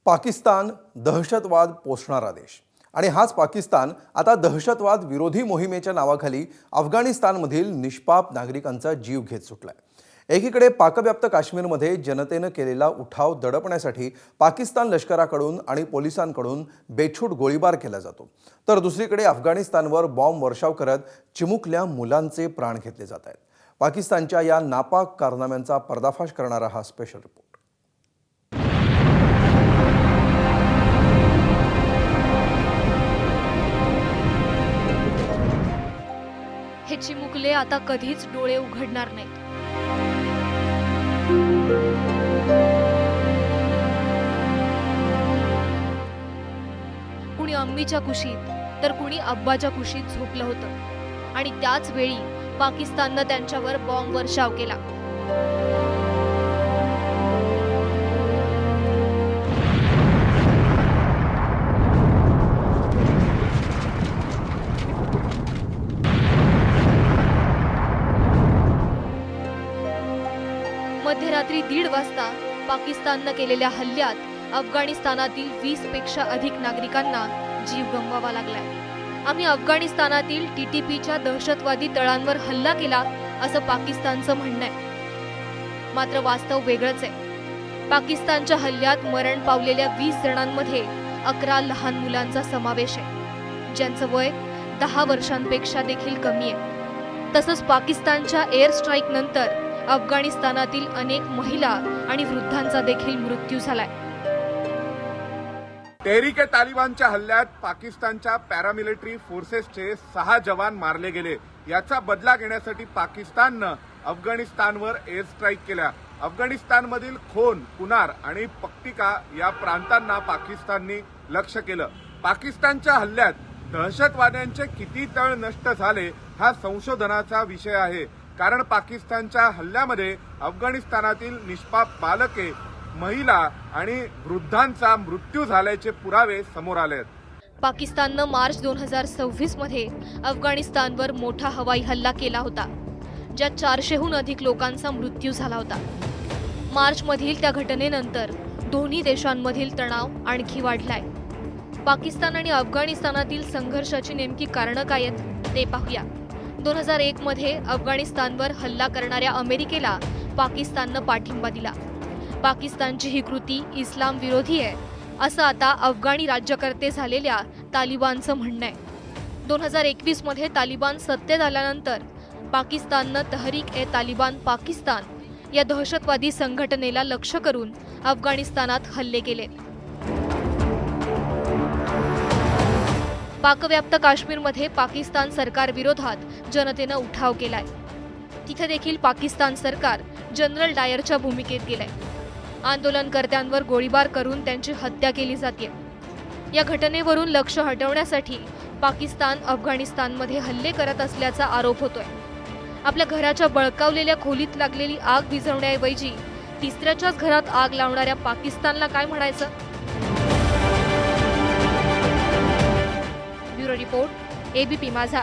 पाकिस्तान दहशतवाद पोसणारा देश आणि हाच पाकिस्तान आता दहशतवाद विरोधी मोहिमेच्या नावाखाली अफगाणिस्तानमधील निष्पाप नागरिकांचा जीव घेत सुटलाय। एकीकडे पाकव्याप्त काश्मीरमध्ये जनतेने केलेला उठाव दडपण्यासाठी पाकिस्तान लष्कराकडून आणि पोलिसांकडून बेछूट गोळीबार केला जातो, तर दुसरीकडे अफगाणिस्तानवर बॉम्ब वर्षाव करत चिमुकल्या मुलांचे प्राण घेतले जात आहेत। पाकिस्तानच्या या नापाक कारनाम्यांचा पर्दाफाश करणारा हा स्पेशल रिपोर्ट। हे चिमुकले आता कधीच डोळे उघडणार नाहीत। कुणी अम्मीच्या कुशीत तर कुणी अब्बाच्या कुशीत झोपलं होतं आणि त्याच वेळी पाकिस्ताननं त्यांच्यावर बॉम्ब वर्षाव केला। मध्यरात्री 1:30 वाजता पाकिस्ताननं केलेल्या हल्ल्यात अफगाणिस्तानातील 20 पेक्षा अधिक नागरिकांना जीव गमवावा लागलाय। आम्ही अफगाणिस्तानातील TTPच्या दहशतवादी तळांवर हल्ला केला असं पाकिस्तानचं म्हणणं आहे, मात्र वास्तव वेगळंच आहे। पाकिस्तानच्या हल्ल्यात मरण पावलेल्या 20 जणांमध्ये 11 लहान मुलांचा समावेश आहे, ज्यांचं वय 10 वर्षांपेक्षा देखील कमी आहे। तसंच पाकिस्तानच्या एअर स्ट्राईक नंतर अफगाणिस्तानातील अनेक महिला आणि वृद्धांचा देखील मृत्यू झालाय। तहरीक तालिबानच्या हल्ल्यात पाकिस्तानच्या पॅरामिलिटरी फोर्सेसचे 6 जवान मारले गेले। याचा बदला घेण्यासाठी पाकिस्ताननं अफगाणिस्तानवर एअर स्ट्राईक केल्या। अफगाणिस्तानमधील खोन, कुनार आणि पक्तिका या प्रांतांना पाकिस्तानने लक्ष्य केलं। पाकिस्तानच्या हल्ल्यात दहशतवाद्यांचे किती तळ नष्ट झाले हा संशोधनाचा विषय आहे, कारण पाकिस्तानच्या हल्ल्यामध्ये अफगाणिस्तानातील निष्पाप बालके, महिला आणि वृद्धांचा मृत्यू झाल्याचे पुरावे समोर आले आहेत। पाकिस्ताननं मार्च 2026 मध्ये अफगाणिस्तानवर मोठा हवाई हल्ला केला होता, ज्यात 400हून अधिक लोकांचा मृत्यू झाला होता। मार्च मधील त्या घटनेनंतर दोन्ही देशांमधील तणाव आणखी वाढलाय। पाकिस्तान आणि अफगाणिस्तानातील संघर्षाची नेमकी कारणं काय आहेत ते पाहूया। 2001 मध्ये अफगाणिस्तानवर हल्ला करणाऱ्या अमेरिकेला पाकिस्ताननं पाठिंबा दिला। पाकिस्तानची ही कृती इस्लाम विरोधी आहे असं आता अफगाणी राज्यकर्ते झालेल्या तालिबानचं म्हणणं आहे। 2021 मध्ये तालिबान सत्तेत आल्यानंतर पाकिस्ताननं तहरीक-ए-तालिबान पाकिस्तान या दहशतवादी संघटनेला लक्ष्य करून अफगाणिस्तानात हल्ले केले। पाकव्याप्त काश्मीरमध्ये पाकिस्तान सरकार विरोधात जनतेनं उठाव केलाय। तिथे देखील पाकिस्तान सरकार जनरल डायरच्या भूमिकेत गेलंय। आंदोलनकर्त्यांवर गोळीबार करून त्यांची हत्या केली जाते। या घटनेवरून लक्ष हटवण्यासाठी पाकिस्तान अफगाणिस्तानमध्ये हल्ले करत असल्याचा आरोप होतोय। आपल्या घराच्या बळकावलेल्या खोलीत लागलेली आग विझवण्याऐवजी तिसऱ्याच्याच घरात आग लावणाऱ्या पाकिस्तानला काय म्हणायचं? ब्युरो रिपोर्ट, ABP माझा।